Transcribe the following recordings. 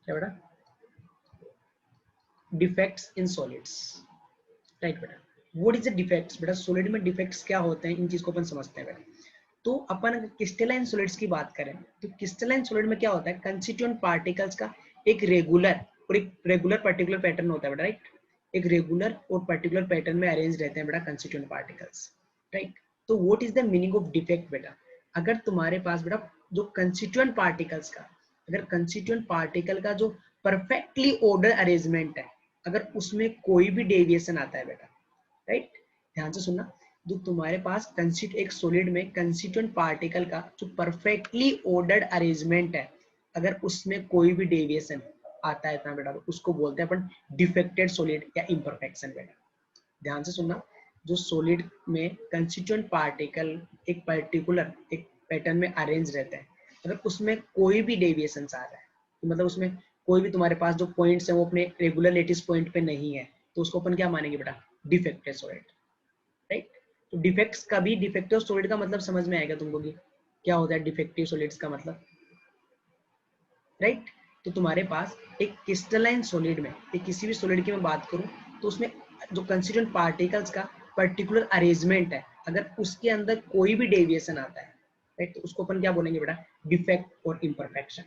क्या बेटा, defects in solids, right बेटा। व्हाट इज द डिफेक्ट्स, बेटा सॉलिड में डिफेक्ट्स क्या होते हैं, इन चीज को अपन समझते हैं बेटा। तो अपन अगर क्रिस्टलाइन सॉलिड्स की बात करें तो क्रिस्टलाइन सॉलिड में क्या होता है, कंस्टिट्यूएंट पार्टिकल्स का एक रेगुलर और एक रेगुलर पर्टिकुलर पैटर्न होता है बेटा, राइट। एक रेगुलर और पर्टिकुलर पैटर्न में अरेंज रहते हैं बेटा कंस्टिट्यूएंट पार्टिकल्स, राइट। तो what is the meaning of defect बेटा, अगर तुम्हारे पास बेटा जो कंस्टिट्यूएंट पार्टिकल्स का, अगर कंस्टिट्यूएंट पार्टिकल का जो परफेक्टली ऑर्डर अरेंजमेंट है, अगर उसमें कोई भी डेविएशन आता है बेटा, राइट, ध्यान से सुनना, जो तुम्हारे पास एक सॉलिड में कंस्टिट्यूएंट पार्टिकल का जो परफेक्टली ऑर्डर्ड अरेंजमेंट है, अगर उसमें कोई भी डेविएशन आता है ना बेटा, तो उसको बोलते हैं अपन डिफेक्टेड सॉलिड या इम्परफेक्शन बेटा। ध्यान से सुनना, जो सॉलिड में कंस्टिट्यूएंट पार्टिकल एक पर्टिकुलर एक पैटर्न में अरेंज रहते हैं, अगर उसमें कोई भी डेविएशन आ रहा है, तो मतलब उसमें कोई भी तुम्हारे पास जो पॉइंट्स है वो अपने रेगुलर लेटिस पॉइंट पे नहीं है, तो उसको अपन क्या मानेंगे बेटा, डिफेक्टेड सॉलिड, राइट। तो डिफेक्ट्स का भी, डिफेक्टिव सॉलिड का मतलब समझ में आएगा तुमको कि क्या होता है डिफेक्टिव सॉलिड्स का मतलब, राइट। तो तुम्हारे पास एक क्रिस्टलाइन सॉलिड में, एक किसी भी सॉलिड की मैं बात करूं, तो उसमें जो कंस्टिट्यूएंट पार्टिकल्स का पर्टिकुलर अरेंजमेंट है, अगर उसके अंदर कोई भी डेविएशन आता है, राइट, तो उसको अपन क्या बोलेंगे बेटा, डिफेक्ट और इम्परफेक्शन,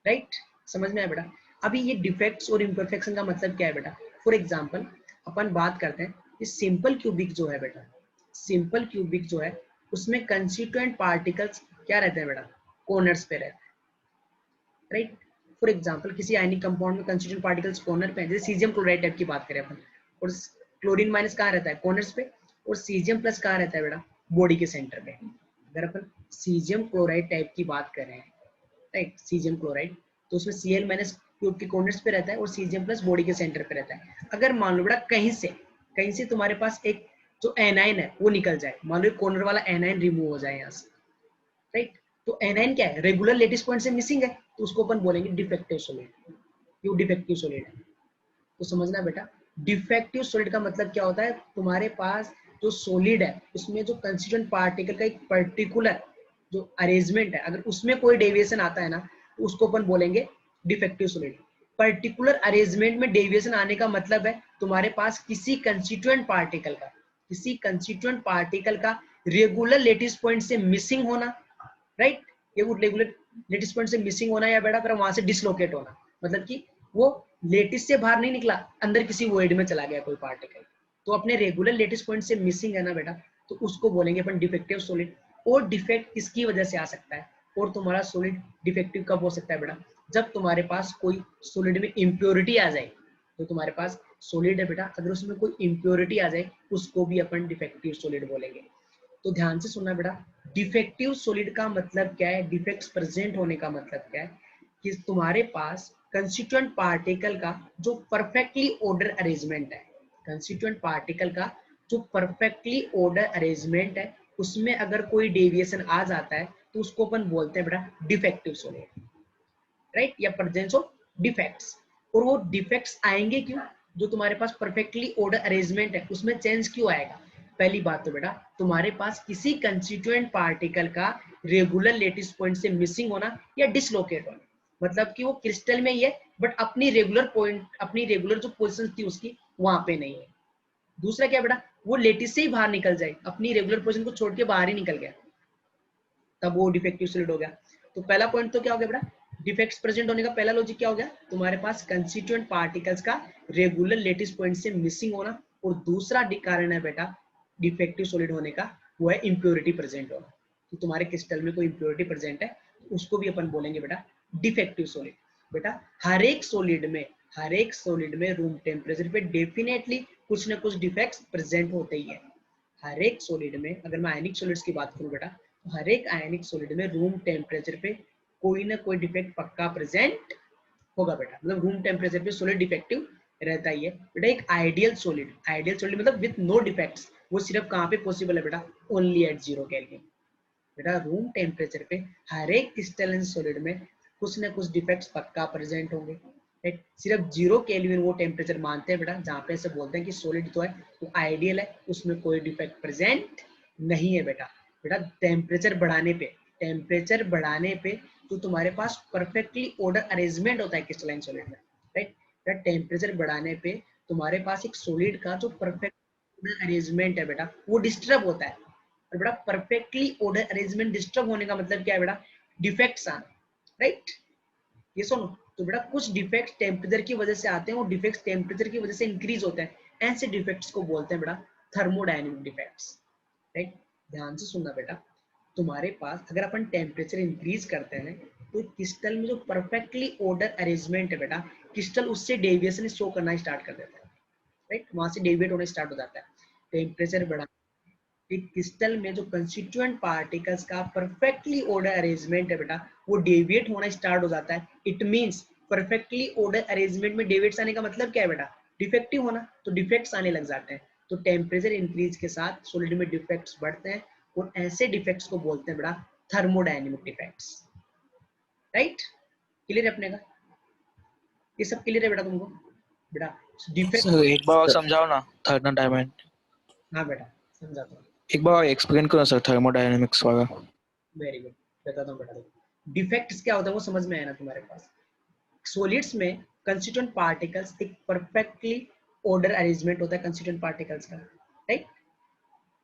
राइट। समझ में आया बेटा। अभी ये डिफेक्ट्स और इम्परफेक्शन का मतलब क्या है बेटा, फॉर एग्जाम्पल अपन बात करते हैं, ये सिंपल क्यूबिक जो है बेटा, सिंपल क्यूबिक जो है उसमें कंस्टिट्यूएंट पार्टिकल्स क्या रहते हैं बेटा, कॉर्नर्स पे रहते हैं, राइट। फॉर एग्जाम्पल किसी आयनिक कंपाउंड में कंस्टिट्यूएंट पार्टिकल्स कॉर्नर पे हैं, जैसे सीजियम क्लोराइड टाइप की बात करें अपन, और क्लोरीन माइनस कहाँ रहता है, कॉर्नर्स पे, और सीजियम प्लस कहाँ रहता है बेटा, बॉडी के सेंटर पे। अगर अपन सीजियम क्लोराइड टाइप की बात करें, राइट, सीजियम क्लोराइड, तो उसमें Cl माइनस क्यूब के कॉर्नर्स पे रहता है और सीजियम प्लस बॉडी के सेंटर पे रहता है। अगर मान लो बेटा कहीं से तुम्हारे पास एक जो एनाइन है वो निकल जाए, मान लो कॉर्नर वाला एनाइन रिमूव हो जाए यहाँ से, राइट, तो एनाइन क्या है, रेगुलर लेटिस पॉइंट से मिसिंग है, तो उसको अपन बोलेंगे डिफेक्टिव सॉलिड, क्यों डिफेक्टिव सॉलिड है। तो समझना बेटा, डिफेक्टिव सॉलिड का मतलब क्या होता है, तुम्हारे पास जो सॉलिड है उसमें जो कंस्टिट्यूएंट पार्टिकल का एक पर्टिकुलर जो अरेंजमेंट है, अगर उसमें कोई डेविएशन आता है ना, तो उसको अपन बोलेंगे डिफेक्टिव सॉलिड। पर्टिकुलर अरेंजमेंट में डेविएशन आने का मतलब है तुम्हारे पास किसी कंस्टिट्यूएंट पार्टिकल का रेगुलर लेटिस पॉइंट से मिसिंग होना, राइट, ये वो रेगुलर लेटिस पॉइंट से मिसिंग होना या बेटा फिर वहां से डिसलोकेट होना, मतलब कि वो लेटिस से बाहर नहीं निकला, अंदर किसी वॉइड में चला गया कोई पार्टिकल, तो अपने रेगुलर लेटिस पॉइंट से मिसिंग है ना बेटा, तो उसको बोलेंगे अपन डिफेक्टिव सॉलिड। और डिफेक्ट किसकी वजह से आ सकता है, और तुम्हारा सॉलिड डिफेक्टिव कब हो सकता है बेटा, जब तुम्हारे पास कोई सॉलिड में इम्प्योरिटी आ जाए, तो तुम्हारे पास सॉलिड है बेटा, अगर उसमें कोई इम्प्योरिटी आ जाए उसको भी अपन डिफेक्टिव सॉलिड बोलेंगे। तो ध्यान से सुनना बेटा, डिफेक्टिव सॉलिड का मतलब क्या है, डिफेक्ट्स प्रेजेंट होने का मतलब क्या है, कि तुम्हारे पास कंस्टिट्यूएंट पार्टिकल का जो परफेक्टली ऑर्डर अरेंजमेंट है, कंस्टिट्यूएंट पार्टिकल का जो परफेक्टली ऑर्डर अरेंजमेंट है, उसमें अगर कोई डेविएशन आ जाता है तो उसको अपन बोलते हैं बेटा डिफेक्टिव सॉलिड, राइट, या प्रेजेंस ऑफ डिफेक्ट्स। और वो डिफेक्ट्स आएंगे क्यों, जो तुम्हारे पास परफेक्टली ऑर्डर अरेंजमेंट है उसमें चेंज क्यों आएगा। पहली बात तो बेटा तुम्हारे पास किसी कंस्टिट्यूएंट पार्टिकल का रेगुलर लेटिस पॉइंट से मिसिंग होना या डिसलोकेट होना, मतलब कि वो क्रिस्टल में ही है बट अपनी रेगुलर पॉइंट, अपनी रेगुलर जो पोजीशन थी उसकी वहां पे नहीं है। दूसरा क्या बेटा, वो लेटिस से ही बाहर निकल जाए, अपनी रेगुलर पोजीशन को छोड़ के बाहर ही निकल गया, तब वो डिफेक्टिव सॉलिड हो गया। तो पहला पॉइंट तो क्या हो गया बेटा, डिफेक्ट्स प्रेजेंट होने का पहला लॉजिक क्या हो गया, तुम्हारे पास कंस्टिट्यूएंट पार्टिकल्स का रेगुलर लेटिस पॉइंट से मिसिंग होना, और दूसरा कारण है बेटा डिफेक्टिव सॉलिड होने का, वो है इंप्योरिटी प्रेजेंट होना। तो तुम्हारे क्रिस्टल में कोई इंप्योरिटी प्रेजेंट है, उसको भी अपन बोलेंगे बेटा डिफेक्टिव सॉलिड। बेटा हर एक सॉलिड में रूम टेम्परेचर पे डेफिनेटली कुछ ना कुछ डिफेक्ट्स प्रेजेंट होते ही है। हर एक सॉलिड में, अगर मैं आयनिक सॉलिड्स की बात करूं बेटा, तो हर एक आयनिक सॉलिड में रूम टेम्परेचर पे कोई ना कोई डिफेक्ट पक्का प्रेजेंट होगा बेटा, मतलब रूम टेम्परेचर पे सॉलिड डिफेक्टिव रहता ही है बेटा। एक आइडियल सॉलिड मतलब विद नो डिफेक्ट्स, वो सिर्फ कहाँ पे पॉसिबल है बेटा, ओनली एट 0 केल्विन। बेटा रूम टेम्परेचर पे हर एक क्रिस्टलाइन सॉलिड में कुछ ना कुछ डिफेक्ट्स पक्का प्रेजेंट होंगे, राइट। सिर्फ 0 केल्विन वो टेम्परेचर मानते हैं बेटा जहाँ पे ऐसे बोलते हैं कि सॉलिड तो है वो आइडियल है, उसमें कोई डिफेक्ट प्रेजेंट नहीं है बेटा। बेटा टेम्परेचर बढ़ाने पे तो तुम्हारे पास परफेक्टली ऑर्डर अरेंजमेंट होता है क्रिस्टलाइन सॉलिड में, राइट। टेम्परेचर बढ़ाने पे तुम्हारे पास एक सॉलिड का जो परफेक्ट ऑर्डर अरेंजमेंट है बेटा वो डिस्टर्ब होता है। और बेटा परफेक्टली ऑर्डर अरेंजमेंट डिस्टर्ब होने का मतलब क्या है बेटा, डिफेक्ट्स आना, राइट। ये सुनो, तो बेटा कुछ डिफेक्ट्स टेम्परेचर की वजह से आते हैं, वो डिफेक्ट्स टेम्परेचर की वजह से इंक्रीज होते हैं, ऐसे डिफेक्ट्स को बोलते हैं बेटा थर्मोडायनेमिक डिफेक्ट्स, राइट। ध्यान से सुनना बेटा, तुम्हारे पास अगर अपन टेम्परेचर इंक्रीज करते हैं तो क्रिस्टल में जो परफेक्टली ऑर्डर अरेंजमेंट है बेटा, क्रिस्टल उससे डेविएशन शो करना स्टार्ट कर देता है, राइट। वहां से डेविएट होना स्टार्ट हो जाता है। टेम्परेचर बढ़ा, एक क्रिस्टल में जो कंस्टिट्यूएंट पार्टिकल्स का परफेक्टली ऑर्डर अरेंजमेंट है बेटा वो डेविएट होना स्टार्ट हो जाता है। It means perfectly order arrangement में डेविएट्स आने का मतलब क्या है बेटा, डिफेक्टिव होना, तो डिफेक्ट्स आने लग जाते हैं। तो टेम्परेचर इंक्रीज के साथ सॉलिड में डिफेक्ट्स बढ़ते हैं और ऐसे डिफेक्ट्स को बोलते हैं बेटा थर्मोडायनेमिक डिफेक्ट्स, राइट। क्लियर है अपने का, ये सब क्लियर है बेटा तुमको बेटा? डिफेक्ट, सर एक बार और समझाओ ना थर्मोडायनेमिक। हाँ बेटा समझाता हूँ, एक बार एक्सप्लेन करो सर थर्मोडायनेमिक्स वाला। वेरी गुड, बताता हूँ बेटा। डिफेक्ट्स क्या होता है वो समझ में आया ना तुम्हारे पास? सॉलिड्स में कंस्टिट्यूएंट पार्टिकल्स एक परफेक्टली ऑर्डर अरेंजमेंट होता है कंस्टिट्यूएंट पार्टिकल्स का, राइट।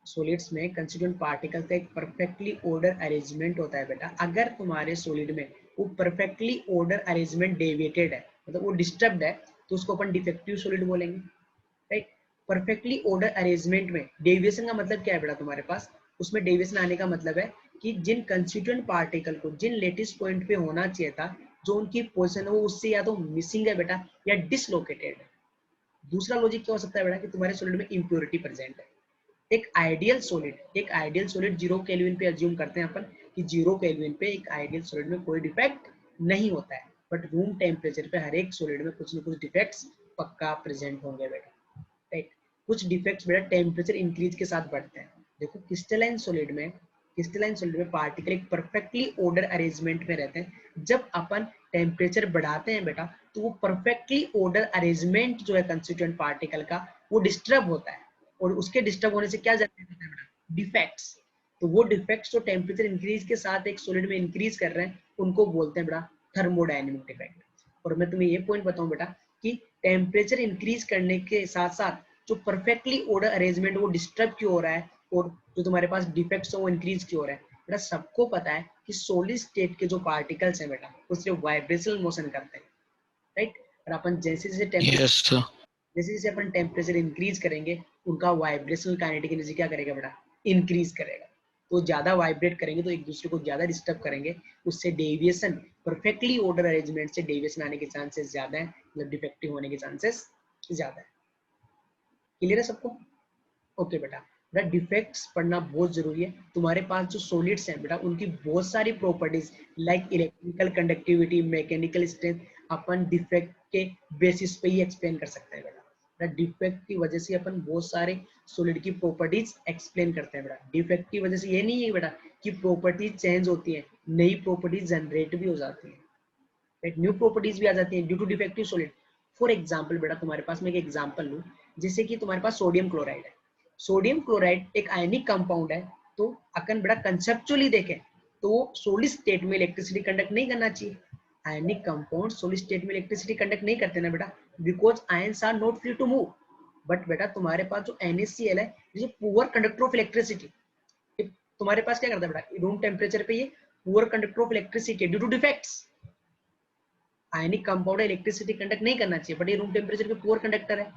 सॉलिड्स में कंस्टिट्यूएंट पार्टिकल्स का एक परफेक्टली ऑर्डर अरेंजमेंट होता है बेटा। अगर तुम्हारे सॉलिड में वो परफेक्टली ऑर्डर अरेंजमेंट डेविएटेड है, मतलब वो डिस्टर्ब्ड है, तो उसको अपन डिफेक्टिव सॉलिड बोलेंगे, राइट। परफेक्टली ऑर्डर अरेंजमेंट में डेविएशन का मतलब क्या है बेटा तुम्हारे पास? उसमें डेविएशन आने का मतलब है कि जिन कंस्टिट्यूएंट पार्टिकल को जिन लेटिस पॉइंट पे होना चाहिए था, जो उनकी पोजीशन है वो उससे या तो मिसिंग है बेटा या डिसलोकेटेड है। दूसरा लॉजिक क्या हो सकता है बेटा कि तुम्हारे सॉलिड में इंप्योरिटी प्रेजेंट है। एक आइडियल सॉलिड 0 केल्विन पे अज्यूम करते हैं अपन कि 0 केल्विन पे एक आइडियल सॉलिड में कोई डिफेक्ट नहीं होता है, बट रूम टेम्परेचर पे हर एक सॉलिड में कुछ न कुछ डिफेक्ट्स पक्का प्रेजेंट होंगे बेटा, राइट। कुछ डिफेक्ट्स बेटा टेम्परेचर इंक्रीज के साथ बढ़ते हैं। देखो क्रिस्टलाइन सॉलिड में पार्टिकल एक परफेक्टली ऑर्डर अरेंजमेंट में रहते हैं। जब अपन टेम्परेचर बढ़ाते हैं बेटा तो वो परफेक्टली ऑर्डर अरेंजमेंट जो है कंस्टिट्यूएंट पार्टिकल का वो डिस्टर्ब होता है, और उसके डिस्टर्ब होने से क्या जनरेट होता है बेटा, डिफेक्ट्स। तो वो डिफेक्ट्स जो टेम्परेचर इंक्रीज के साथ एक सॉलिड में इंक्रीज कर रहे हैं उनको बोलते हैं बेटा थर्मोडायनेमिक डिफेक्ट। और मैं तुम्हें ये पॉइंट बताऊं बेटा कि टेम्परेचर इंक्रीज करने के साथ साथ जो परफेक्टली ऑर्डर अरेंजमेंट वो डिस्टर्ब क्यों हो रहा है, और जो तुम्हारे पास डिफेक्ट्स है वो इंक्रीज क्यों हो रहा है बेटा? सबको पता है कि सॉलिड स्टेट के जो पार्टिकल्स हैं बेटा वो सिर्फ वाइब्रेशनल मोशन करते हैं, राइट। और अपन जैसे जैसे टेम्परेचर यस सर। जैसे जैसे अपन टेम्परेचर इंक्रीज करेंगे उनका वाइब्रेशनल काइनेटिक एनर्जी क्या करेगा बेटा, इंक्रीज करेगा। तो ज्यादा वाइब्रेट करेंगे तो एक दूसरे को ज्यादा डिस्टर्ब करेंगे, उससे डेविएशन, परफेक्टली ऑर्डर अरेंजमेंट से डेविएशन आने के चांसेस ज्यादा है, मतलब डिफेक्टिव होने के चांसेस ज्यादा है। क्लियर है सबको? ओके बेटा, बेटा डिफेक्ट्स पढ़ना बहुत जरूरी है। तुम्हारे पास जो सॉलिड्स हैं बेटा उनकी बहुत सारी properties like electrical conductivity, mechanical strength अपन डिफेक्ट के बेसिस पे ही एक्सप्लेन कर सकते हैं बेटा। बेटा डिफेक्ट की वजह से अपन बहुत सारे सॉलिड की प्रॉपर्टीज एक्सप्लेन करते हैं बेटा। डिफेक्ट की वजह से ये नहीं है बेटा कि प्रॉपर्टीज चेंज होती है, नई प्रॉपर्टीज जनरेट भी हो जाती है, न्यू प्रॉपर्टीज भी आ जाती है due to defective solid. For example बेटा तुम्हारे पास मैं एक एग्जांपल लूं, जैसे कि तुम्हारे पास सोडियम क्लोराइड है। सोडियम क्लोराइड एक आयनिक कंपाउंड है, तो अकन बेटा कंसेप्चुअली देखें तो वो सॉलिड स्टेट में इलेक्ट्रिसिटी कंडक्ट नहीं करना चाहिए। आयनिक कंपाउंड सॉलिड स्टेट में इलेक्ट्रिसिटी कंडक्ट नहीं करते ना बेटा, because ions are not free to move. But बेटा तुम्हारे पास जो NaCl है, ये पुअर कंडक्टर ऑफ इलेक्ट्रिसिटी, तुम्हारे पास क्या करता है बेटा, रूम टेम्परेचर पे ये poor conductor of electricity due to defects. Ionic compound electricity conduct नहीं करना चाहिए, बट ये रूम टेम्परेचर पे पुअर कंडक्टर है।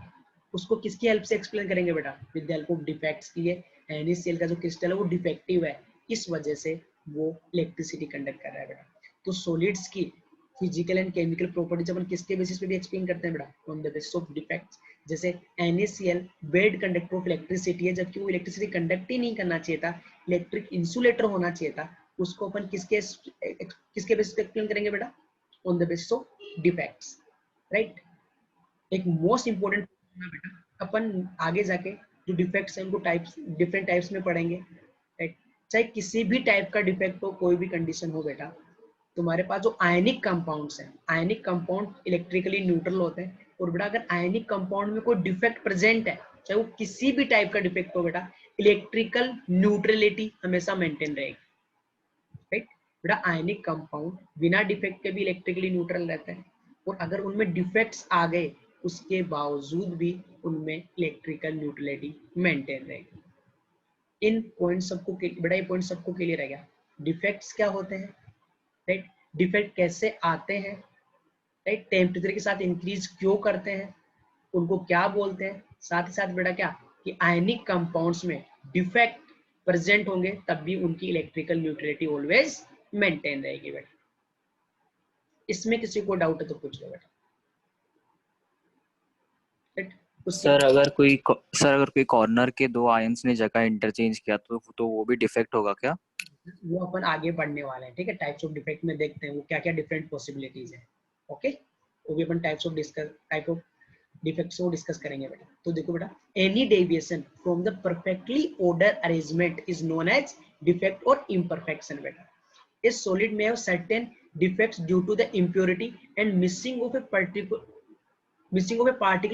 उसको किसकी हेल्प से एक्सप्लेन करेंगे बेटा, with the help of defects की। है NaCl का जो क्रिस्टल है वो डिफेक्टिव है, इस वजह से वो इलेक्ट्रिसिटी कंडक्ट कर रहा है बेटा। तो सॉलिड्स की फिजिकल एंड केमिकल प्रॉपर्टीज अपन किसके बेसिस पे भी एक्सप्लेन करते हैं बेटा, on the basis of defects. जैसे NaCl bad conductor of electricity है, जबकि वो इलेक्ट्रिसिटी कंडक्ट ही नहीं करना चाहिए था, इलेक्ट्रिक इंसुलेटर होना चाहिए था। उसको अपन किसके बेसिस पे एक्सप्लेन करेंगे बेटा, on the basis of defects, right. एक मोस्ट इंपोर्टेंट बेटा, अपन आगे जाके जो डिफेक्ट्स हैं उनको टाइप्स, डिफरेंट टाइप्स में पढ़ेंगे, राइट। चाहे किसी भी टाइप का डिफेक्ट हो, कोई भी कंडीशन हो बेटा, तुम्हारे पास जो आयनिक कंपाउंड्स हैं, आयनिक कंपाउंड इलेक्ट्रिकली न्यूट्रल होते हैं। और बेटा अगर आयनिक कंपाउंड में कोई डिफेक्ट प्रेजेंट है, चाहे वो किसी भी टाइप का डिफेक्ट हो बेटा, इलेक्ट्रिकल न्यूट्रलिटी हमेशा मेंटेन रहेगी, राइट। बेटा आयनिक कंपाउंड बिना डिफेक्ट के भी इलेक्ट्रिकली न्यूट्रल रहते हैं, और अगर उनमें डिफेक्ट्स आ गए उसके बावजूद भी उनमें इलेक्ट्रिकल न्यूट्रलिटी मेंटेन रहेगी। इन पॉइंट सबको बेटा ये पॉइंट सबको क्लियर है क्या? डिफेक्ट्स क्या होते हैं, राइट, डिफेक्ट कैसे आते हैं, राइट, टेम्परेचर के साथ इंक्रीज क्यों करते हैं, उनको क्या बोलते हैं, साथ ही साथ बेटा क्या कि आयनिक कंपाउंड्स में डिफेक्ट प्रेजेंट होंगे तब भी उनकी इलेक्ट्रिकल न्यूट्रलिटी ऑलवेज मेंटेन रहेगी बेटा। इसमें किसी को डाउट है तो पूछ लो बेटा, राइट। उसके सर अगर कोई कॉर्नर के दो आयंस ने जगह इंटरचेंज किया तो वो भी डिफेक्ट होगा क्या? वो अपन आगे बढ़ने वाले हैं, ठीक है, टाइप्स ऑफ डिफेक्ट में देखते हैं वो क्या क्या डिफरेंट पॉसिबिलिटीज है। ओके, वो भी अपन टाइप ऑफ डिफेक्ट्स को डिस्कस करेंगे बेटा। तो देखो बेटा, any deviation from the perfectly order arrangement is known as defect और इम्परफेक्शन बेटा। A solid may have certain defects due to the impurity and missing of a particle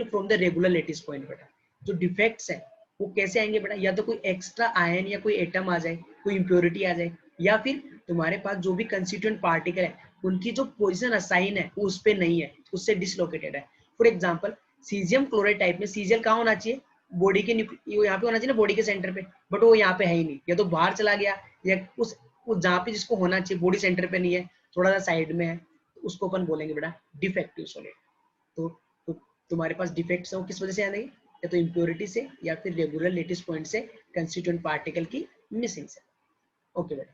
from the regular lattice point बेटा। जो defects है वो कैसे आएंगे बेटा, या तो कोई एक्स्ट्रा आयन या कोई एटम आ जाए, कोई इम्प्योरिटी आ जाए, या फिर तुम्हारे पास जो भी कंस्टिट्यूएंट पार्टिकल है उनकी जो पोजीशन असाइन है वो उस पे नहीं है, उससे डिसलोकेटेड है। For example caesium chloride type में सीजियल कहाँ होना चाहिए, बॉडी के यहाँ पे होना चाहिए ना, बॉडी के सेंटर पे, बट वो यहाँ पे है ही नहीं, या तो बाहर चला गया या उस जहाँ पे जिसको होना चाहिए बॉडी सेंटर पे नहीं है, थोड़ा सा साइड में है, तो उसको अपन बोलेंगे बेटा डिफेक्टिव सॉलिड। तो तुम्हारे पास डिफेक्ट्स है वो किस वजह से आएंगे, या तो इम्प्योरिटी से या फिर रेगुलर लेटिस पॉइंट से, कंस्टिट्यूएंट पार्टिकल की मिसिंग से। ओके बेटा,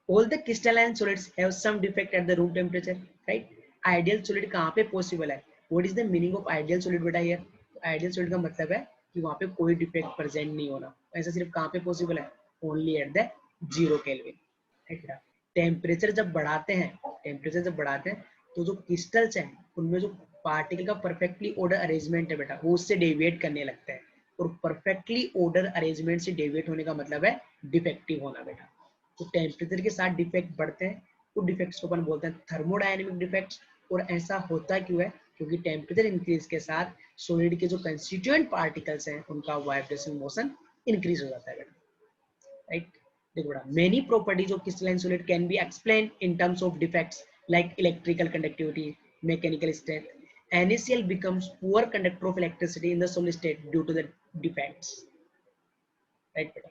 all the crystalline solids have some defect at the room temperature, right? Ideal solid कहाँ पे पॉसिबल है, what is the meaning of ideal solid बेटा here? आइडियल सॉलिड का मतलब है कि वहाँ पे कोई डिफेक्ट प्रेजेंट नहीं होना, ऐसा सिर्फ कहाँ पे पॉसिबल है, only at the 0 kelvin. Temperature जब बढ़ाते हैं तो जो क्रिस्टल्स हैं उनमें जो पार्टिकल का परफेक्टली ऑर्डर अरेंजमेंट है बेटा वो उससे डेविएट करने लगता है, और परफेक्टली ऑर्डर अरेंजमेंट से डेविएट होने का मतलब है डिफेक्टिव होना बेटा। तो टेम्परेचर के साथ डिफेक्ट बढ़ते हैं, तो डिफेक्ट्स को अपन बोलते हैं थर्मोडायनेमिक डिफेक्ट्स। और ऐसा होता क्यों है, क्योंकि टेम्परेचर इंक्रीज के साथ सॉलिड के जो कंस्टिट्यूएंट पार्टिकल्स हैं उनका वाइब्रेशन मोशन इंक्रीज हो जाता है बेटा, राइट। देखो बेटा, many properties of crystalline solid can be explain in terms of defects like electrical conductivity, mechanical strength. NaCl becomes poor conductor of electricity in the solid state due to the defects, right बेटा।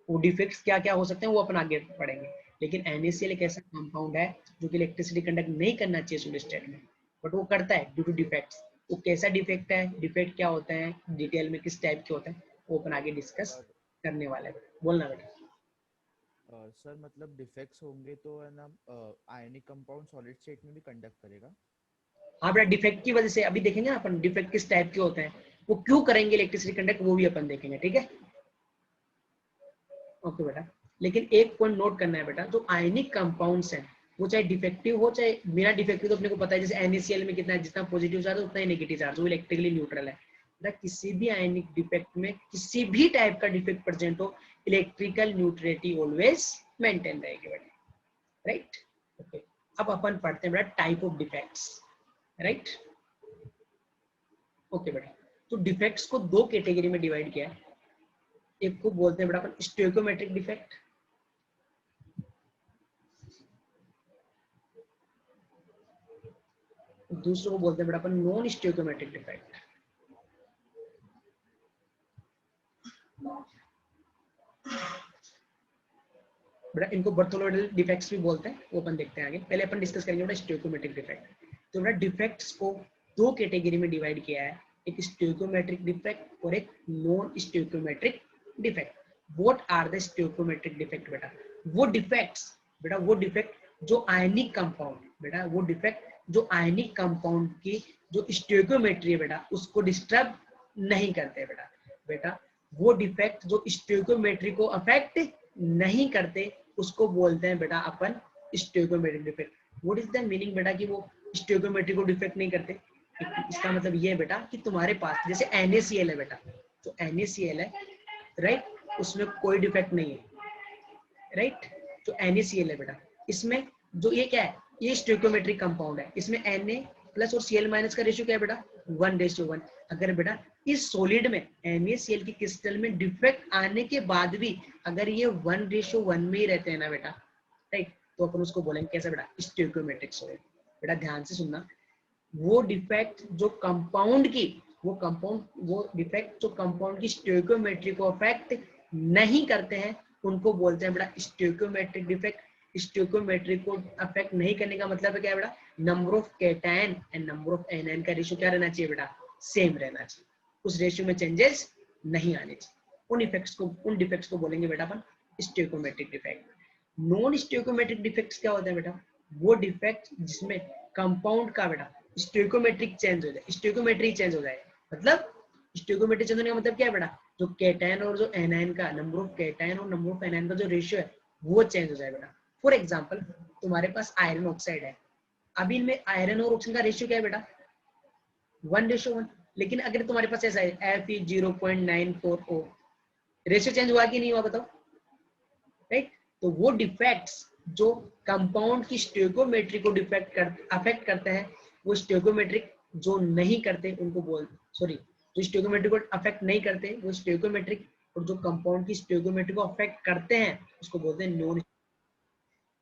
वो defects क्या क्या हो सकते हैं वो अपन आगे पढ़ेंगे, लेकिन NaCl एक ऐसा कंपाउंड है जो कि इलेक्ट्रिसिटी कंडक्ट नहीं करना चाहिए सॉलिड स्टेट में, बट वो करता है ड्यू टू डिफेक्ट्स। वो कैसा डिफेक्ट है, डिफेक्ट क्या होता है, डिटेल में किस टाइप के होते हैं, वो अपन आगे डिस्कस करने वाले हैं। बोलना बेटा। सर मतलब डिफेक्ट्स होंगे तो है ना आयनिक कंपाउंड सॉलिड स्टेट में भी कंडक्ट करेगा? हाँ बेटा, डिफेक्ट की वजह से अभी देखेंगे ना अपन डिफेक्ट किस टाइप के होते हैं, वो क्यों करेंगे इलेक्ट्रिसिटी कंडक्ट, वो भी अपन देखेंगे, ठीक है। ओके बेटा, लेकिन एक पॉइंट नोट करना है बेटा, जो आयनिक कंपाउंड्स हैं वो चाहे डिफेक्टिव हो चाहे बिना डिफेक्टिव, तो अपने को पता है जैसे NaCl में कितना है, जितना पॉजिटिव चार्ज उतना ही नेगेटिव चार्ज, वो इलेक्ट्रिकली न्यूट्रल है बेटा। किसी भी आयनिक डिफेक्ट में किसी भी टाइप का डिफेक्ट प्रेजेंट हो, इलेक्ट्रिकल न्यूट्रलिटी ऑलवेज मेंटेन रहेगी बेटा, राइट। ओके, अब अपन पढ़ते हैं बेटा type of defects, right. Okay बेटा, तो डिफेक्ट्स को दो कैटेगरी में डिवाइड किया है, एक को बोलते हैं बेटा अपन स्टोइकोमेट्रिक डिफेक्ट, दूसरे को बोलते हैं बेटा अपन नॉन स्टोइकोमेट्रिक डिफेक्ट। बेटा इनको बर्थोलोइडल डिफेक्ट्स भी बोलते हैं, वो अपन देखते हैं आगे, पहले अपन डिस्कस करेंगे बेटा स्टोइकोमेट्रिक डिफेक्ट। तो बेटा डिफेक्ट्स को दो कैटेगरी में डिवाइड किया है, एक स्टोइकोमेट्रिक डिफेक्ट और एक non stoichiometric defect. What are the stoichiometric defect बेटा, वो डिफेक्ट जो आयनिक कंपाउंड बेटा, वो डिफेक्ट जो आयनिक कंपाउंड की जो स्टोइकोमेट्री है बेटा उसको डिस्टर्ब नहीं करते बेटा वो डिफेक्ट जो स्टोइकोमेट्री को अफेक्ट नहीं करते उसको बोलते हैं बेटा अपन stoichiometric defect. What is the meaning बेटा कि वो स्टोइकोमेट्री को डिफेक्ट नहीं करते, इसका मतलब ये है बेटा कि तुम्हारे पास जैसे NaCl है बेटा, तो NaCl है, राइट, उसमें कोई डिफेक्ट नहीं है, राइट। तो NaCl है बेटा, इसमें जो ये क्या है, ये स्टोइकोमेट्रिक कंपाउंड है, इसमें Na प्लस और Cl माइनस का रेशियो क्या है बेटा 1:1। अगर बेटा इस सॉलिड में NaCl की क्रिस्टल में डिफेक्ट आने के बाद भी अगर ये 1:1 में ही रहते हैं ना बेटा, राइट, तो अपन उसको बोलेंगे कैसे बेटा, स्टोइकोमेट्रिक सॉलिड। बेटा ध्यान से सुनना, वो डिफेक्ट जो कंपाउंड की वो डिफेक्ट जो कंपाउंड की स्टोइकोमेट्री को अफेक्ट नहीं करते हैं उनको बोलते हैं बेटा स्टोइकोमेट्रिक डिफेक्ट। स्टोइकोमेट्री को अफेक्ट नहीं करने का मतलब है क्या बेटा, number of cation and number of anion का रेशियो क्या रहना चाहिए बेटा, सेम रहना चाहिए, उस रेशियो में चेंजेस नहीं आने चाहिए। उन डिफेक्ट्स को बोलेंगे बेटा अपन stoichiometric defect. Non stoichiometric defects क्या होते हैं बेटा, वो डिफेक्ट जिसमें कंपाउंड का बेटा स्टोइकोमेट्रिक चेंज हो जाए, स्टोइकोमेट्री चेंज हो जाए। मतलब स्टोइकोमेट्री चेंज होने का मतलब क्या है बेटा, जो केटायन और जो एनायन का नंबर ऑफ केटायन और नंबर ऑफ एनायन का जो रेशियो है वो चेंज हो जाए बेटा। फॉर एग्जांपल तुम्हारे पास आयरन ऑक्साइड है, अभी इनमें आयरन और ऑक्सीजन का रेशियो क्या है बेटा, 1:1। लेकिन अगर तुम्हारे पास ऐसा है Fe0.940, रेशियो चेंज हुआ कि नहीं हुआ बताओ, राइट। तो वो डिफेक्ट्स जो कंपाउंड की स्टोइकोमेट्री को अफेक्ट करते हैं, वो स्टोइकोमेट्रिक जो नहीं करते उनको जो स्टोइकोमेट्री को अफेक्ट नहीं करते वो स्टोइकोमेट्रिक, और जो कंपाउंड की स्टोइकोमेट्री को अफेक्ट करते हैं उसको बोलते हैं नॉन,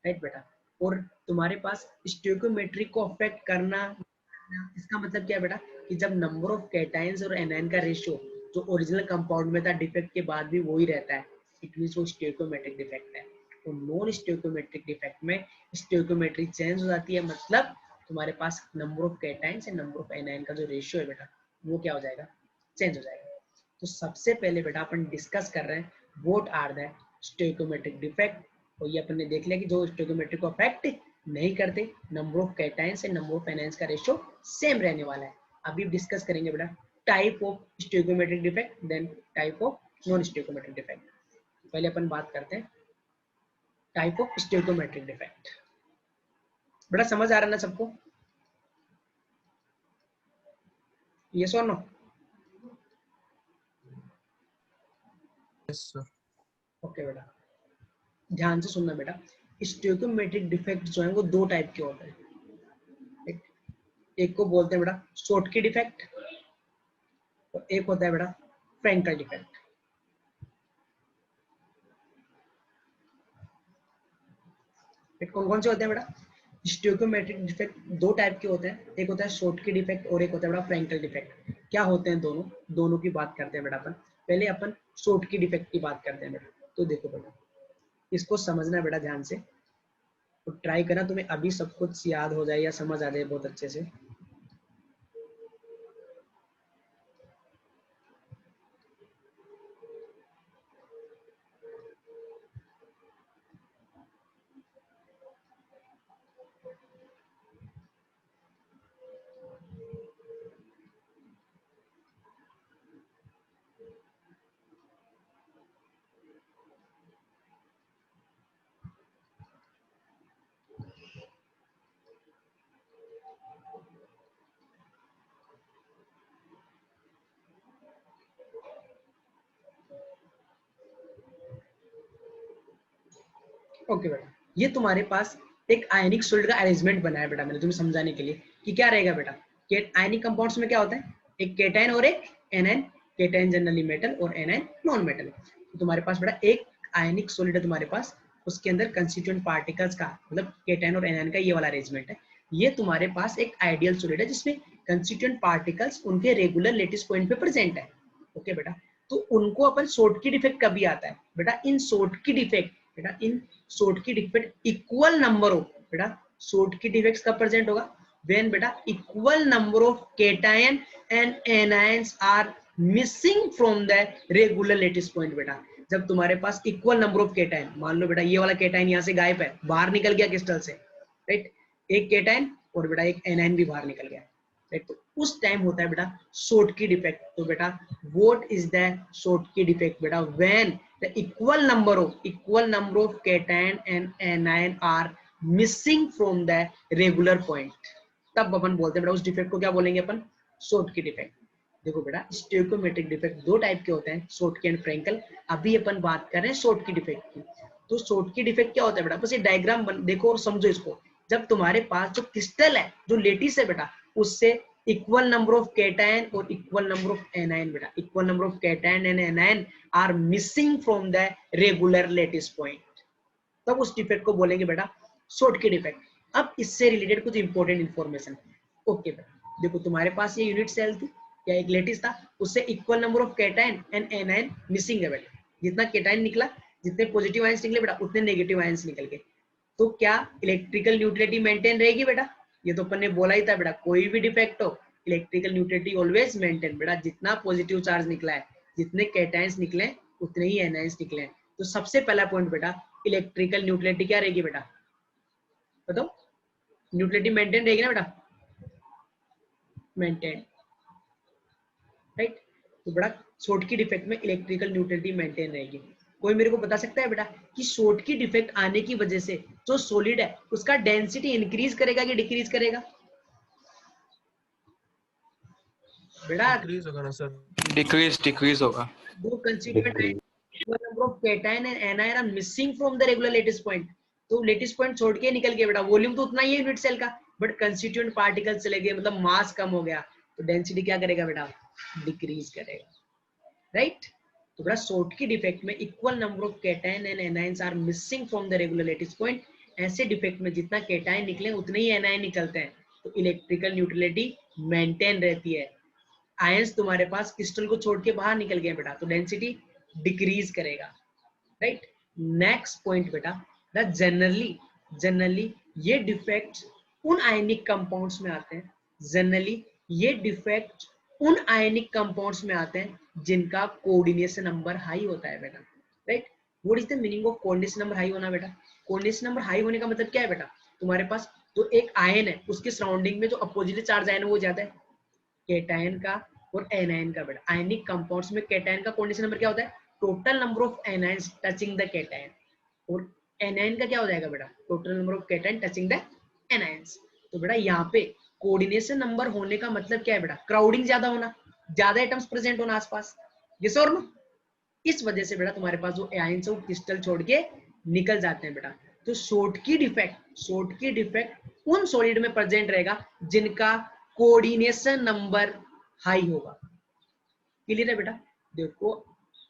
राइट बेटा। और तुम्हारे पास स्टोइकोमेट्री को अफेक्ट करना, इसका मतलब क्या है बेटा, कि जब नंबर ऑफ कैटायंस और एनायन का रेशियो जो ओरिजिनल कंपाउंड में था डिफेक्ट के बाद भी वही रहता है, इट मींस वो स्टोइकोमेट्रिक डिफेक्ट है। तो नॉन स्टोइकोमेट्रिक डिफेक्ट में स्टोइकोमेट्री चेंज हो जाती है, मतलब तुम्हारे पास number of cations and number of anion का जो रेशियो है बेटा वो क्या हो जाएगा, चेंज हो जाएगा। तो सबसे पहले बेटा अपन डिस्कस कर रहे हैं what are the stoichiometric defect, और ये अपन ने देख लिया कि जो स्टोइकोमेट्री को अफेक्ट नहीं करते, number of cations and number of anions का रेशियो सेम रहने वाला है। अभी डिस्कस करेंगे बेटा type of stoichiometric defect, then type of non stoichiometric defect. पहले अपन बात करते हैं टाइप ऑफ स्टोइकोमेट्रिक डिफेक्ट। बेटा समझ आ रहा ना सबको, यस और नो? Yes sir. ओके बेटा ध्यान से सुनना बेटा, स्टोइकोमेट्रिक डिफेक्ट जो है वो दो टाइप के होते हैं। एक को बोलते हैं बेटा शॉर्टकी डिफेक्ट और एक होता है बेटा फ्रैंकल डिफेक्ट। कौन कौन से होते हैं बेटा, स्टोइकोमेट्रिक डिफेक्ट दो टाइप के होते हैं, एक होता है शॉर्टकी डिफेक्ट और एक होता है बेटा फ्रैंकल डिफेक्ट। क्या होते हैं दोनों की बात करते हैं बेटा अपन। पहले अपन शॉर्टकी डिफेक्ट की बात करते हैं बेटा। तो देखो बेटा इसको समझना बेटा ध्यान से, तो ट्राई करना तुम्हें अभी सब कुछ याद हो जाए या समझ आ जाए बहुत अच्छे से। ओके बेटा, ये तुम्हारे पास एक आयनिक सॉलिड का अरेंजमेंट बना है बेटा मैंने तुम्हें समझाने के लिए कि क्या रहेगा बेटा। आयनिक कंपाउंड्स में क्या होता है, एक केटायन और एक एनायन, केटायन जनरली मेटल और एनायन नॉन मेटल। तो तुम्हारे पास बेटा एक आयनिक सॉलिड है तुम्हारे पास, उसके अंदर कंस्टिट्यूएंट पार्टिकल्स का मतलब केटायन और एनायन का ये वाला अरेंजमेंट है। ये तुम्हारे पास एक आइडियल सॉलिड है जिसमें कंस्टिट्यूएंट पार्टिकल्स उनके रेगुलर लेटिस पॉइंट पे प्रेजेंट है। ओके बेटा, तो उनको अपन शॉर्टकी डिफेक्ट कभी आता है बेटा, इन शॉर्टकी डिफेक्ट बेटा, in Schottky defect equal number of बेटा, शॉर्टकी डिफेक्ट्स कब प्रेजेंट होगा, व्हेन बेटा equal number of cation and anions are missing from the regular lattice point. बेटा जब तुम्हारे पास इक्वल नंबर ऑफ केटायन, मान लो बेटा ये वाला केटायन यहाँ से गायब है, बाहर निकल गया क्रिस्टल से, राइट, एक केटायन और बेटा एक एनायन भी बाहर निकल गया, राइट, तो उस टाइम होता है बेटा शॉर्टकी डिफेक्ट। तो बेटा what is the Schottky defect बेटा, when the equal number of cation and anion are missing from the regular point, तब अपन बोलते हैं बेटा उस डिफेक्ट को क्या बोलेंगे अपन, शॉर्टकी डिफेक्ट। देखो बेटा स्टोइकोमेट्रिक डिफेक्ट दो टाइप के होते हैं, शॉर्टकी एंड फ्रैंकल। अभी अपन बात कर रहे हैं शॉर्टकी डिफेक्ट की। तो शॉर्टकी डिफेक्ट क्या होता है बेटा, बस ये डायग्राम देखो और समझो इसको। जब तुम्हारे पास जो क्रिस्टल है, जो लेटिस है बेटा, उससे इक्वल नंबर ऑफ केटायन और इक्वल नंबर ऑफ एनायन बेटा, equal number of cation and anion are missing from the regular lattice point, तब उस डिफेक्ट को बोलेंगे बेटा शॉर्टकट डिफेक्ट। अब इससे रिलेटेड कुछ इंपॉर्टेंट इंफॉर्मेशन। ओके बेटा देखो तुम्हारे पास ये यूनिट सेल थी या एक लेटिस था, उससे equal number of cation and anion missing है बेटा। जितना कैटायन निकला, जितने पॉजिटिव आयंस निकले बेटा, उतने नेगेटिव आयंस निकल गए। तो क्या इलेक्ट्रिकल न्यूट्रलिटी मेंटेन रहेगी बेटा? ये तो अपन ने बोला ही था बेटा, कोई भी डिफेक्ट हो इलेक्ट्रिकल न्यूट्रलिटी ऑलवेज मेंटेन बेटा। जितना पॉजिटिव चार्ज निकला है, जितने कैटायंस निकले उतने ही एनायंस निकले। तो सबसे पहला पॉइंट बेटा, इलेक्ट्रिकल न्यूट्रलिटी क्या रहेगी बेटा? बताओ, न्यूट्रलिटी मेंटेन रहेगी ना बेटा? Maintain, right. तो बेटा शॉर्टकट डिफेक्ट में इलेक्ट्रिकल न्यूट्रलिटी मेंटेन रहेगी। कोई मेरे को बता सकता है बेटा कि शॉर्टकट डिफेक्ट आने की वजह से जो सॉलिड है उसका डेंसिटी इंक्रीज करेगा कि डिक्रीज करेगा? बेटा डिक्रीज होगा ना सर? डिक्रीज होगा। दो constituent number of cation and anion are missing from the regular lattice point। तो लेटिस पॉइंट छोड़ के निकल गया बेटा, वॉल्यूम तो उतना ही है यूनिट सेल का, बट कंस्टिट्यूएंट पार्टिकल्स चले गए, मतलब मास कम हो गया, तो डेंसिटी क्या करेगा बेटा? डिक्रीज करेगा, राइट। तो बेटा शॉर्टकट डिफेक्ट में equal number of cation and anions are missing from the regular lattice point. ऐसे डिफेक्ट में जितना कैटायन निकले उतने ही एनायन निकलते हैं, तो इलेक्ट्रिकल न्यूट्रलिटी मेंटेन रहती है। आयंस तुम्हारे पास क्रिस्टल को छोड़ के बाहर निकल गए बेटा, तो डेंसिटी डिक्रीज करेगा, राइट। नेक्स्ट पॉइंट बेटा, जनरली ये डिफेक्ट उन आयनिक कंपाउंड्स में आते हैं, जनरली ये डिफेक्ट उन आयनिक कंपाउंड्स में आते हैं जिनका कोऑर्डिनेशन नंबर हाई होता है बेटा, right. What is the meaning of coordination number high होना बेटा? कोऑर्डिनेशन नंबर हाई होने का मतलब क्या है बेटा? तुम्हारे पास तो एक आयन है, उसके सराउंडिंग में जो अपोजिट चार्ज आयन है वो ज्यादा है, कैटायन का और एनायन का बेटा। आयनिक कंपाउंड्स में कैटायन का कोऑर्डिनेशन नंबर क्या होता है? Total number of anions touching the cation, और एनायन का क्या हो जाएगा बेटा? Total number of cation touching the anions. तो बेटा यहाँ पे कोऑर्डिनेशन नंबर होने का मतलब क्या है बेटा? क्राउडिंग ज्यादा होना, ज्यादा एटम्स प्रेजेंट होना आसपास, यस और नो। इस वजह से बेटा तुम्हारे पास जो आयंस है वो क्रिस्टल छोड़ के निकल जाते हैं बेटा। तो शॉर्टकट डिफेक्ट उन सॉलिड में प्रेजेंट रहेगा जिनका कोऑर्डिनेशन नंबर हाई होगा। क्लियर है बेटा? देखो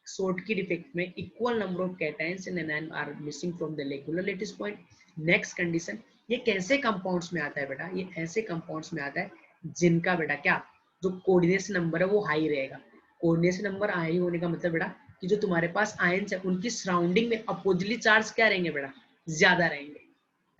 शॉर्टकट डिफेक्ट में equal number of cations and anion are missing from the regular lattice point. Next condition, ये कैसे कंपाउंड्स में आता है बेटा? ये ऐसे कंपाउंड्स में आता है जिनका बेटा क्या, जो कोऑर्डिनेशन नंबर है वो हाई रहेगा। कोऑर्डिनेशन नंबर हाई होने का मतलब बेटा कि जो तुम्हारे पास आयंस है उनकी सराउंडिंग में अपोजिटली चार्ज क्या रहेंगे बेटा? ज्यादा रहेंगे,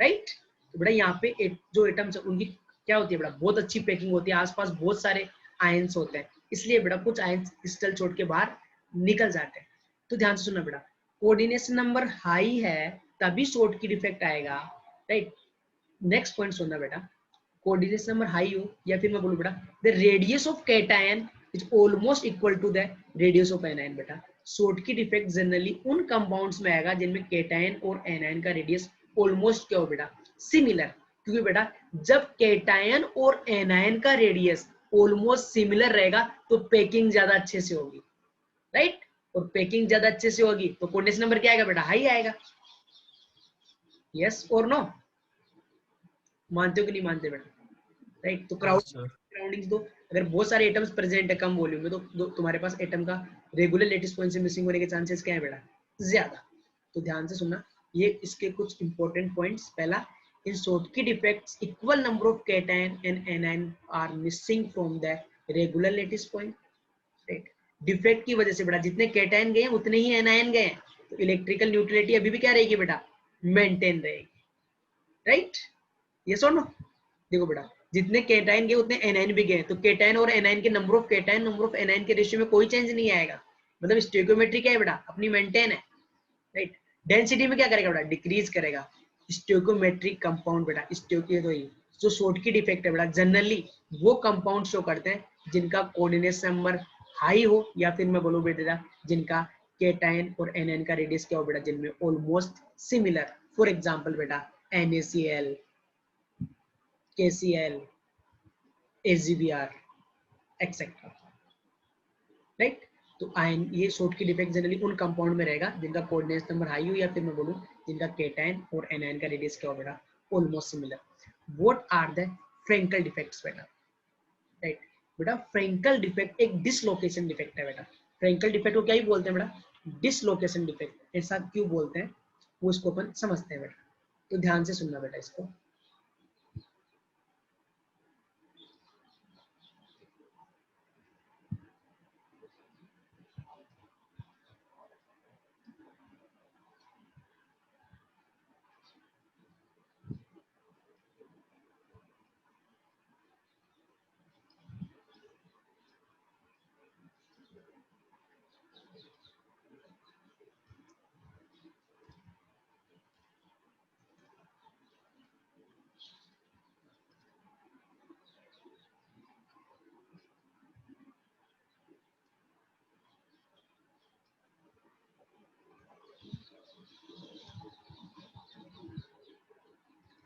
राइट। तो बेटा यहाँ पे जो एटम्स है उनकी क्या होती है बेटा? बहुत अच्छी पैकिंग होती है, आसपास बहुत सारे आयंस होते हैं, इसलिए बेटा कुछ आयंस क्रिस्टल छोड़ के बाहर निकल जाते हैं। तो ध्यान से सुनना बेटा, कोऑर्डिनेशन नंबर हाई है तभी शॉर्टकट डिफेक्ट आएगा, राइट। नेक्स्ट पॉइंट सुनना बेटा, कोऑर्डिनेशन नंबर हाई हो या फिर मैं बोलूं बेटा the radius of cation is almost equal to the radius of anion. बेटा शॉर्टकट डिफेक्ट जनरली उन कंपाउंड्स में आएगा जिनमें कैटायन और एनायन का रेडियस ऑलमोस्ट क्या हो बेटा? सिमिलर। क्योंकि बेटा जब कैटायन और एनायन का रेडियस ऑलमोस्ट सिमिलर रहेगा तो पैकिंग ज्यादा अच्छे से होगी, राइट। और पैकिंग ज्यादा अच्छे से होगी तो कोऑर्डिनेशन नंबर क्या आएगा बेटा? हाई आएगा, यस और नो? मानते हो कि नहीं मानते बेटा? राइट। तो क्राउडिंग दो, अगर बहुत सारे एटम्स प्रेजेंट है कम वॉल्यूम में तो तुम्हारे पास एटम का रेगुलर लेटिस पॉइंट से मिसिंग होने के चांसेस क्या है बेटा? ज्यादा। तो ध्यान से सुनना, ये इसके कुछ इंपॉर्टेंट पॉइंट्स। पहला, in shortcut defects equal number of cation and anion are missing from the regular lattice point, right। Defect की वजह से बेटा जितने कैटायन गए उतने ही एनायन गए, तो इलेक्ट्रिकल न्यूट्रलिटी अभी भी क्या रहेगी बेटा? मेंटेन रहेगी, राइट। यस और नो? देखो बेटा जितने कैटायन गए उतने एनायन भी गए, तो कैटायन और एनायन के number of cation number of anion के रेशियो में कोई चेंज नहीं आएगा, मतलब स्टोइकियोमेट्री क्या है बेटा? अपनी मेंटेन है, राइट। डेंसिटी में क्या करेगा बेटा? डिक्रीज करेगा। स्टोइकियोमेट्रिक कंपाउंड बेटा, स्टोइकियो तो ही जो शॉर्टकट डिफेक्ट है बेटा जनरली वो कंपाउंड शो करते हैं जिनका कोऑर्डिनेशन नंबर हाई हो, या फिर मैं बोलूं बेटा जिनका कैटायन और एनायन का रेडियस क्या हो बेटा? जिनमें ऑलमोस्ट सिमिलर। फॉर एग्जांपल बेटा NaCl, KCl, AgBr etcetera, right. तो आयन ये शॉर्टकट डिफेक्ट जनरली उन कंपाउंड में रहेगा जिनका कोऑर्डिनेशन नंबर हाई हो, या फिर मैं बोलूं जिनका कैटायन और एनायन का रेडियस क्या हो बेटा? Almost similar. What are the Frenkel defects बेटा? राइट बेटा फ्रैंकल डिफेक्ट एक डिसलोकेशन डिफेक्ट है बेटा। फ्रैंकल डिफेक्ट को क्या ही बोलते हैं बेटा? Dislocation defect. ऐसा क्यों बोलते हैं वो इसको अपन समझते हैं बेटा। तो ध्यान से सुनना बेटा इसको।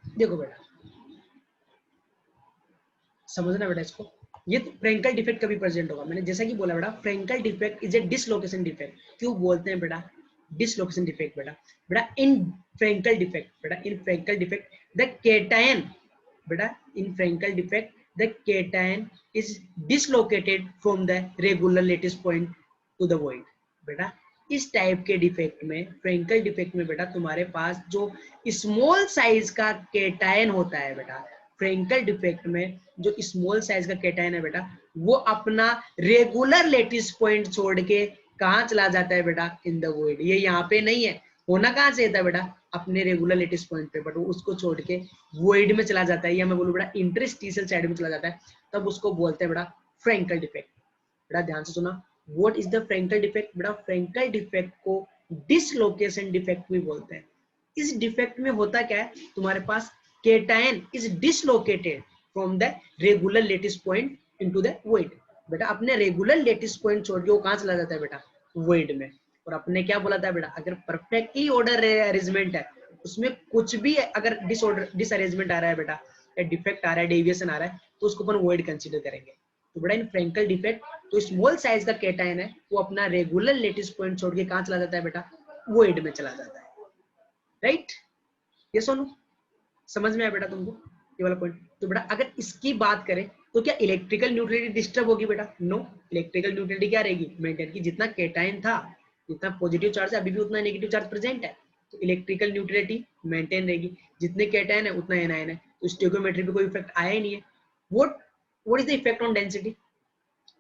देखो बेटा, समझना बेटा इसको। ये तो फ्रेंकल डिफेक्ट कभी प्रेजेंट होगा, मैंने जैसा कि बोला बेटा, Frenkel defect is a dislocation defect. क्यों बोलते हैं बेटा डिसलोकेशन डिफेक्ट? बेटा इन फ्रेंकल डिफेक्ट, बेटा in Frenkel defect the cation, बेटा in Frenkel defect the cation is dislocated from the regular lattice point to the void. बेटा इस type के डिफेक्ट में, फ्रेंकल डिफेक्ट में बेटा तुम्हारे पास जो स्मॉल साइज का केटायन होता है बेटा, फ्रेंकल डिफेक्ट में जो स्मॉल साइज का केटायन है बेटा, वो अपना रेगुलर लेटिस पॉइंट छोड़ के कहाँ चला जाता है बेटा? In the void. ये यहाँ पे नहीं है, होना कहाँ चाहिए था बेटा? अपने रेगुलर लेटिस पॉइंट पे, बट वो उसको छोड़ के वॉइड में चला जाता है, या मैं बोलूँ बेटा इंटरस्टिशियल साइड में चला जाता है, तब उसको बोलते हैं बेटा फ्रेंकल डिफेक्ट। बेटा ध्यान से सुना, what is the Frenkel defect? बेटा फ्रेंकल डिफेक्ट को डिसलोकेशन डिफेक्ट भी बोलते हैं। इस डिफेक्ट में होता क्या है, तुम्हारे पास cation is dislocated from the regular lattice point into the void. बेटा अपने रेगुलर लेटिस पॉइंट छोड़ के वो कहाँ चला जाता है बेटा? वॉइड में। और अपने क्या बोला था बेटा, अगर परफेक्टली ऑर्डर अरेंजमेंट है, उसमें कुछ भी अगर डिसअरेंजमेंट आ रहा है बेटा, डिफेक्ट आ रहा है, डेविएशन आ रहा है, तो उसको अपन वॉइड कंसीडर करेंगे। तो बेटा इन फ्रेंकल डिफेक्ट तो स्मॉल साइज का केटायन है, वो अपना रेगुलर लेटिस पॉइंट छोड़ के कहाँ चला जाता है बेटा? वॉइड में चला जाता है। राइट? ये सोनू समझ में आया बेटा तुमको ये वाला पॉइंट? तो बेटा अगर इसकी बात करें तो क्या इलेक्ट्रिकल न्यूट्रलिटी डिस्टर्ब होगी बेटा? नो, इलेक्ट्रिकल न्यूट्रलिटी क्या रहेगी? मेंटेन की। जितना केटायन था, जितना पॉजिटिव चार्ज है, अभी भी उतना नेगेटिव चार्ज प्रेजेंट है, तो इलेक्ट्रिकल न्यूट्रलिटी मेंटेन रहेगी। जितने केटायन है उतना एनायन है, तो स्टोइकियोमेट्री पे कोई इफेक्ट आया ही नहीं है। What is the effect on density?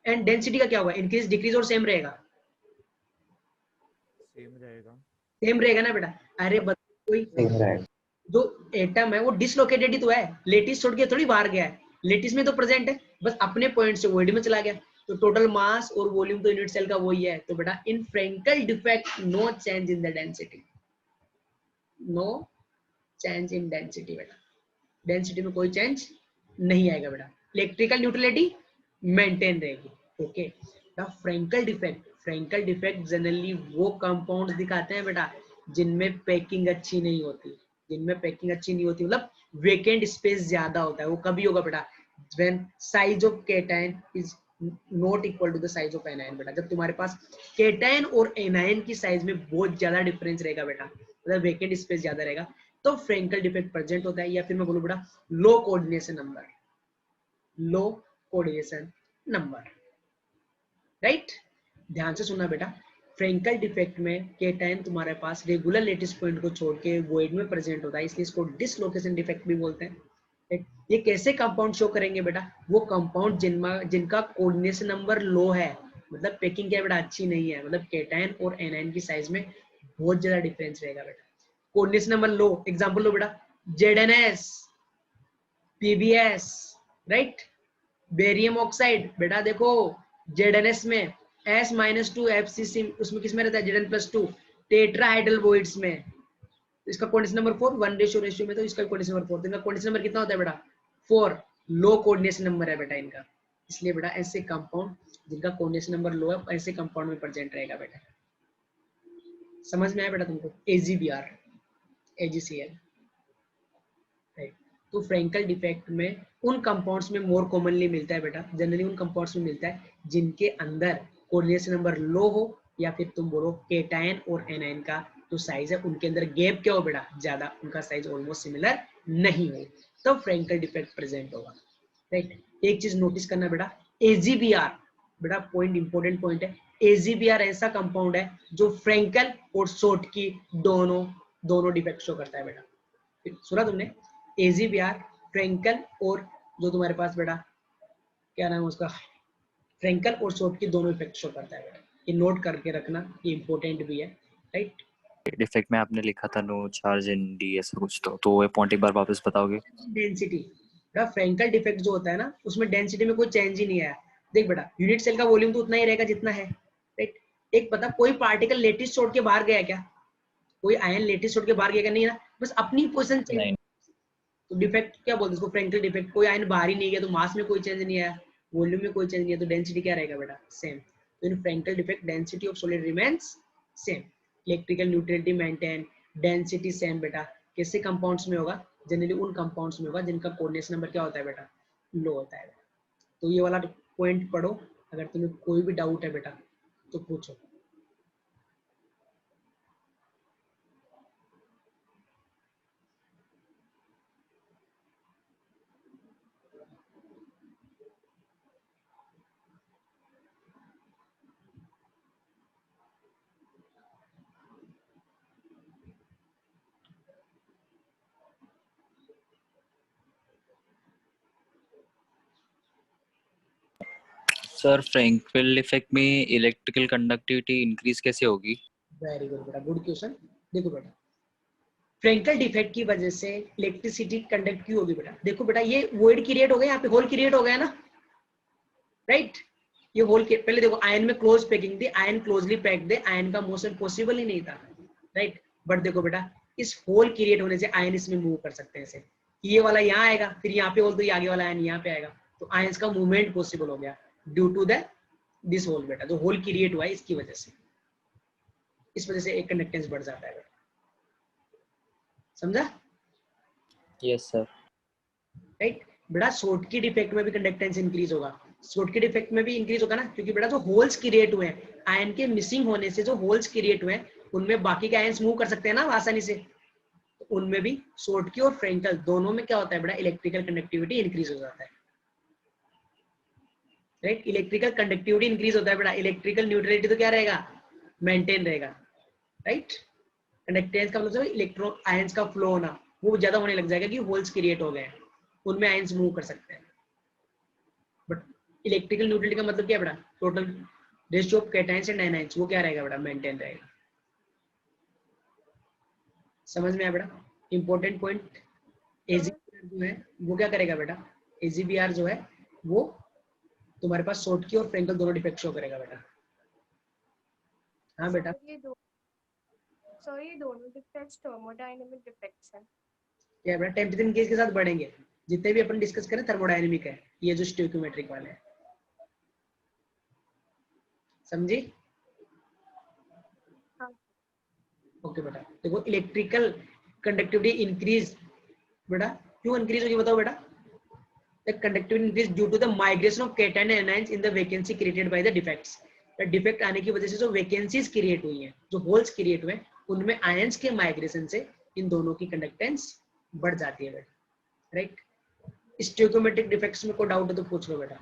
And density का क्या होगा? इंक्रीज, डिक्रीज और सेम रहेगा? सेम रहेगा। सेम रहेगा ना बेटा? अरे कोई जो एटम है वो डिसलोकेटेड ही तो है, लेटिस छोड़ के थोड़ी बाहर गया है, लेटिस में तो प्रेजेंट है, बस अपने पॉइंट से वॉइड में चला गया। तो टोटल मास और वॉल्यूम तो यूनिट सेल का वही है। तो बेटा in Frenkel defect no change in the density, no change in density. बेटा डेंसिटी में कोई चेंज नहीं आएगा बेटा, इलेक्ट्रिकल न्यूट्रलिटी मेंटेन रहेगी। ओके बेटा Frenkel defect, Frenkel defect generally वो कंपाउंड्स दिखाते हैं बेटा जिनमें पैकिंग अच्छी नहीं होती, जिनमें पैकिंग अच्छी नहीं होती, मतलब वेकेंट स्पेस ज्यादा होता है। वो कभी होगा बेटा when size of cation is not equal to the size of anion। बेटा जब तुम्हारे पास केटायन और एनायन की साइज में बहुत ज्यादा डिफरेंस रहेगा बेटा, मतलब वेकेंट स्पेस ज्यादा रहेगा, तो फ्रेंकल डिफेक्ट प्रेजेंट होता है। या फिर मैं बोलूं बेटा लो कोऑर्डिनेशन नंबर, लो कोऑर्डिनेशन नंबर। राइट? ध्यान से सुनना बेटा, फ्रेंकल डिफेक्ट में केटायन तुम्हारे पास रेगुलर लेटिस पॉइंट को छोड़ के वॉइड में प्रेजेंट होता है, इसलिए इसको डिसलोकेशन डिफेक्ट भी बोलते हैं। ये कैसे कंपाउंड शो करेंगे बेटा? वो कंपाउंड जिनका कोऑर्डिनेशन नंबर लो है, मतलब पैकिंग क्या बेटा अच्छी नहीं है, मतलब केटायन और एनायन की साइज में बहुत ज्यादा डिफरेंस रहेगा बेटा। कोऑर्डिनेशन नंबर लो, एग्जांपल लो बेटा ZnS, PbS, right? Barium oxide, बेटा देखो ZnS में S-2 FCC, उसमें किसमें रहता है? Zn+2 टेट्राहाइड्रल वॉइड्स में। इसका कोऑर्डिनेशन नंबर 4, 1:रेशियो में, तो इसका कोऑर्डिनेशन नंबर 4, तो इनका कोऑर्डिनेशन नंबर कितना होता है बेटा? 4। लो कोऑर्डिनेशन नंबर है बेटा इनका, इसलिए बेटा ऐसे कंपाउंड जिनका कोऑर्डिनेशन नंबर लो है ऐसे कंपाउंड में प्रेजेंट रहेगा बेटा। समझ में आया बेटा तुमको? AgBr, AgCl। तो फ्रेंकल डिफेक्ट में उन कंपाउंड्स में मोर कॉमनली मिलता है बेटा, जनरली उन कंपाउंड्स में मिलता है जिनके अंदर कोऑर्डिनेशन नंबर लो हो, या फिर तुम बोलो केटायन और एनायन का जो साइज है उनके अंदर गैप क्या हो बेटा? ज्यादा, उनका साइज ऑलमोस्ट सिमिलर नहीं हो, तब फ्रेंकल डिफेक्ट प्रेजेंट होगा। राइट? एक चीज नोटिस करना बेटा, AgBr, बेटा पॉइंट इंपॉर्टेंट पॉइंट है, AgBr ऐसा कंपाउंड है जो फ्रेंकल और शॉर्ट की दोनों डिफेक्ट शो करता है बेटा। सुना तुमने? AZBR, फ्रेंकल और जो तुम्हारे पास बेटा क्या नाम है उसका, फ्रेंकल और शॉर्टकी दोनों इफेक्ट शो करता है बेटा, ये नोट करके रखना, ये इंपॉर्टेंट भी है, राइट? डिफेक्ट में आपने लिखा था नो चार्ज इन डी ऐसा कुछ, तो वो पॉइंट एक बार वापस बताओगे? डेंसिटी बेटा, फ्रेंकल डिफेक्ट जो होता है ना उसमें डेंसिटी में कोई चेंज ही नहीं आया। देख बेटा, यूनिट सेल का वॉल्यूम तो उतना ही रहेगा जितना है, राइट? एक पता कोई पार्टिकल लेटिस छोड़ के बाहर गया क्या? कोई आयन लेटिस छोड़ के बाहर गया नहीं ना, बस अपनी पोजीशन चेंज। तो डिफेक्ट क्या बोलते हैं इसको? Frenkel defect. कोई आयन बाहर ही नहीं गया तो मास में कोई चेंज नहीं आया, वॉल्यूम में कोई चेंज नहीं है, तो डेंसिटी क्या रहेगा बेटा? सेम। तो in Frenkel defect density of solid remains same, electrical neutrality maintain, density same बेटा। किससे कंपाउंड्स में होगा? जनरली उन कंपाउंड्स में होगा जिनका कोऑर्डिनेशन नंबर क्या होता है बेटा? लो होता है। तो ये वाला पॉइंट पढ़ो, अगर तुम्हें कोई भी डाउट है बेटा तो पूछो। सर फ्रैंकल इफेक्ट में इलेक्ट्रिकल कंडक्टिविटी इंक्रीज कैसे होगी? वेरी गुड बेटा, गुड क्वेश्चन। देखो बेटा, फ्रेंकल डिफेक्ट की वजह से इलेक्ट्रिसिटी कंडक्ट क्यों होगी बेटा? देखो बेटा, ये वॉइड क्रिएट हो गया, यहाँ पे होल क्रिएट हो गया ना, राइट? ये होल के पहले देखो, आयन में क्लोज पैकिंग थी, आयन क्लोजली पैक्ड थे, आयन का मोशन पॉसिबल ही नहीं था, राइट? बट देखो बेटा, इस होल क्रिएट होने से आयन इसमें मूव कर सकते हैं ऐसे, ये वाला यहाँ आएगा, फिर यहाँ पे होल, तो ये आगे वाला आयन यहाँ पे आएगा, तो आयंस का मूवमेंट पॉसिबल हो गया due to the this hole बेटा, जो होल क्रिएट हुआ है इसकी वजह से, इस वजह से एक कंडक्टेंस बढ़ जाता है बेटा, समझा? Yes sir. राइट बेटा, शॉर्टकी डिफेक्ट में भी कंडक्टेंस इंक्रीज होगा, शॉर्टकी डिफेक्ट में भी इंक्रीज होगा ना, क्योंकि बेटा जो होल्स क्रिएट हुए हैं, आयन के मिसिंग होने से जो होल्स क्रिएट हुए हैं, उनमें बाकी के आयंस मूव कर सकते हैं ना आसानी से, तो उनमें भी शॉर्टकी और फ्रेंकल दोनों में क्या होता है बेटा? इलेक्ट्रिकल कंडक्टिविटी इंक्रीज हो जाता है, राइट? इलेक्ट्रिकल कंडक्टिविटी इंक्रीज होता है बेटा, इलेक्ट्रिकल न्यूट्रलिटी तो क्या रहेगा? मेंटेन रहेगा, राइट? कंडक्टेंस का मतलब इलेक्ट्रॉन आयंस का फ्लो होना वो ज्यादा होने लग जाएगा, कि होल्स क्रिएट हो गए, उनमें आयंस मूव कर सकते हैं। बट इलेक्ट्रिकल न्यूट्रलिटी का मतलब क्या है बेटा? Total ratio of cations and anions वो क्या रहेगा बेटा? मेंटेन रहेगा। समझ में आया बेटा? Important point. AZBR जो है वो क्या करेगा बेटा? AZBR जो है वो तुम्हारे पास शॉर्टकी और फ्रेंकल दोनों डिफेक्ट शो करेगा बेटा। हाँ बेटा, सर ये दोनों डिफेक्ट्स थर्मोडायनेमिक डिफेक्ट्स हैं। क्या बेटा? टेम्परेचर इंक्रीज के साथ बढ़ेंगे, जितने भी अपन डिस्कस करें थर्मोडायनेमिक है, ये जो स्टोइकियोमेट्रिक वाले हैं, समझी? हाँ। ओके बेटा, देखो इलेक्ट्रिकल कंडक्टिविटी इंक्रीज बेटा क्यों इंक्रीज होगी बताओ बेटा? The conductivity increase due to the migration of cation and anions in the vacancy created by the defects. Defect आने की वजह से जो वैकेंसीज क्रिएट हुई हैं, जो होल्स क्रिएट हुए, उनमें आयंस के माइग्रेशन से इन दोनों की कंडक्टेंस बढ़ जाती है बेटा, राइट? स्टोइकियोमेट्रिक डिफेक्ट्स में कोई डाउट है तो पूछ लो बेटा।